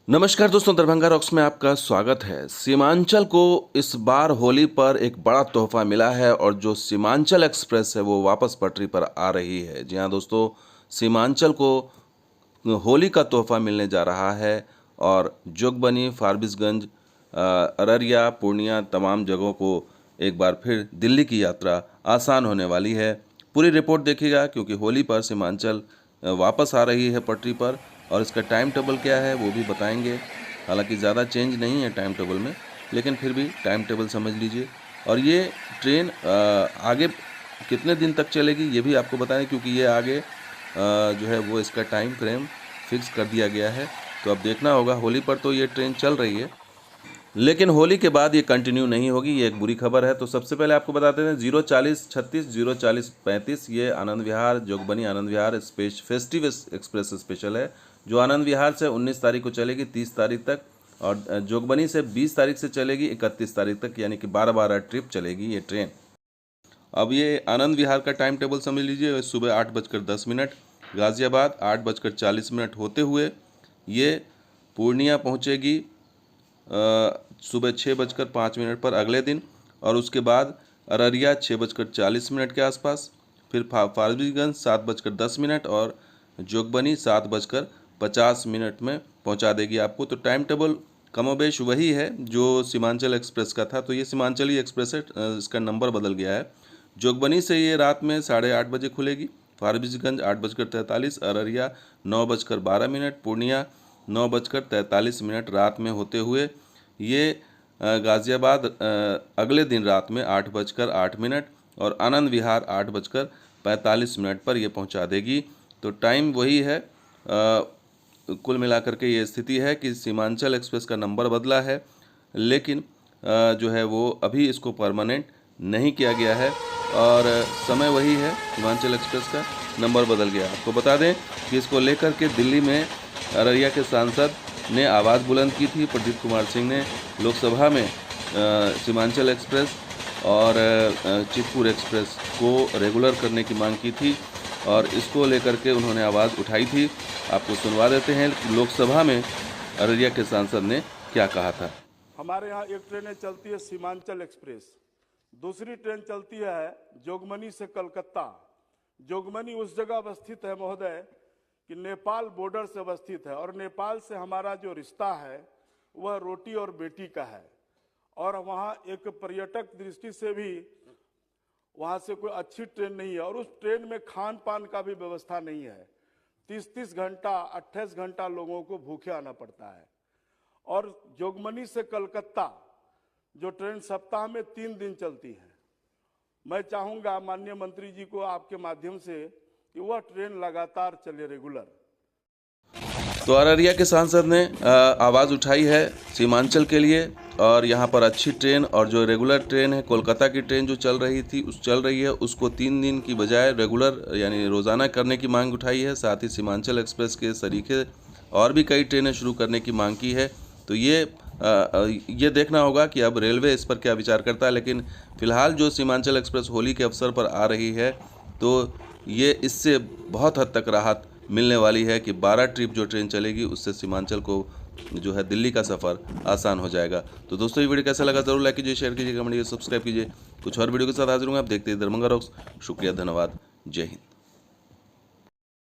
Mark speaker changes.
Speaker 1: नमस्कार दोस्तों, दरभंगा रॉक्स में आपका स्वागत है। सीमांचल को इस बार होली पर एक बड़ा तोहफा मिला है और जो सीमांचल एक्सप्रेस है वो वापस पटरी पर आ रही है। जी हाँ दोस्तों, सीमांचल को होली का तोहफा मिलने जा रहा है और जोगबनी, फारबिसगंज, अररिया, पूर्णिया तमाम जगहों को एक बार फिर दिल्ली की यात्रा आसान होने वाली है। पूरी रिपोर्ट देखिएगा क्योंकि होली पर सीमांचल वापस आ रही है पटरी पर और इसका टाइम टेबल क्या है वो भी बताएंगे। हालांकि ज़्यादा चेंज नहीं है टाइम टेबल में, लेकिन फिर भी टाइम टेबल समझ लीजिए। और ये ट्रेन आगे कितने दिन तक चलेगी ये भी आपको बताएं क्योंकि ये आगे जो है वो इसका टाइम फ्रेम फिक्स कर दिया गया है। तो अब देखना होगा। होली पर तो ये ट्रेन चल रही है, लेकिन होली के बाद ये कंटिन्यू नहीं होगी। ये एक बुरी खबर है। तो सबसे पहले आपको बताते हैं 04036 04035 ये Anand Vihar Jogbani Anand Vihar festive express special है, जो आनंद विहार से 19 तारीख को चलेगी 30 तारीख तक, और जोगबनी से 20 तारीख से चलेगी 31 तारीख तक, यानी कि 12-12 ट्रिप चलेगी ये ट्रेन। अब ये आनंद विहार का टाइम टेबल समझ लीजिए। सुबह 8:10, गाज़ियाबाद 8:40 होते हुए ये पूर्णिया पहुँचेगी सुबह 6:05 पर अगले दिन, और उसके बाद अररिया 6:40 के आसपास, फिर फारबिसगंज 7:10 और जोगबनी 7:50 में पहुंचा देगी आपको। तो टाइम टेबल कमोबेश वही है जो सीमांचल एक्सप्रेस का था। तो ये सीमांचली एक्सप्रेस है, इसका नंबर बदल गया है। जोगबनी से ये रात में 8:30 बजे खुलेगी, फारबिसगंज 8:43, अररिया 9:12, पूर्णिया 9:43 रात में होते हुए ये गाज़ियाबाद अगले दिन रात में 8:08 और आनंद विहार 8:45 पर ये पहुंचा देगी। तो टाइम वही है। कुल मिलाकर के ये स्थिति है कि सीमांचल एक्सप्रेस का नंबर बदला है, लेकिन जो है वो अभी इसको परमानेंट नहीं किया गया है और समय वही है। सीमांचल एक्सप्रेस का नंबर बदल गया। आपको बता दें कि इसको लेकर के दिल्ली में अररिया के सांसद ने आवाज़ बुलंद की थी। प्रदीप कुमार सिंह ने लोकसभा में सीमांचल एक्सप्रेस और चितपुर एक्सप्रेस को रेगुलर करने की मांग की थी और इसको लेकर के उन्होंने आवाज़ उठाई थी। आपको सुनवा देते हैं लोकसभा में अररिया के सांसद ने क्या कहा था।
Speaker 2: हमारे यहाँ एक ट्रेन चलती है सीमांचल एक्सप्रेस, दूसरी ट्रेन चलती है जोगबनी से कलकत्ता। जोगबनी उस जगह अवस्थित है महोदय कि नेपाल बॉर्डर से अवस्थित है, और नेपाल से हमारा जो रिश्ता है वह रोटी और बेटी का है, और वहाँ एक पर्यटक दृष्टि से भी वहाँ से कोई अच्छी ट्रेन नहीं है, और उस ट्रेन में खान पान का भी व्यवस्था नहीं है। 30-30 घंटा 28 घंटा लोगों को भूखे आना पड़ता है। और जोगबनी से कलकत्ता जो ट्रेन सप्ताह में 3 दिन चलती है, मैं चाहूँगा माननीय मंत्री जी को आपके माध्यम से कि वह ट्रेन लगातार चले, रेगुलर।
Speaker 1: तो अररिया के सांसद ने आवाज़ उठाई है सीमांचल के लिए, और यहाँ पर अच्छी ट्रेन और जो रेगुलर ट्रेन है कोलकाता की ट्रेन जो चल रही है उसको 3 दिन की बजाय रेगुलर यानी रोज़ाना करने की मांग उठाई है। साथ ही सीमांचल एक्सप्रेस के सरीखे और भी कई ट्रेनें शुरू करने की मांग की है। तो ये देखना होगा कि अब रेलवे इस पर क्या विचार करता है, लेकिन फ़िलहाल जो सीमांचल एक्सप्रेस होली के अवसर पर आ रही है तो ये इससे बहुत हद तक राहत मिलने वाली है कि 12 ट्रिप जो ट्रेन चलेगी उससे सीमांचल को जो है दिल्ली का सफ़र आसान हो जाएगा। तो दोस्तों ये वीडियो कैसा लगा ज़रूर लाइक कीजिए, शेयर कीजिए, कमेंट कीजिए, सब्सक्राइब कीजिए। कुछ और वीडियो के साथ हाजिर होंगे। आप देखते हैं दरभंगा रॉक्स। शुक्रिया, धन्यवाद, जय हिंद।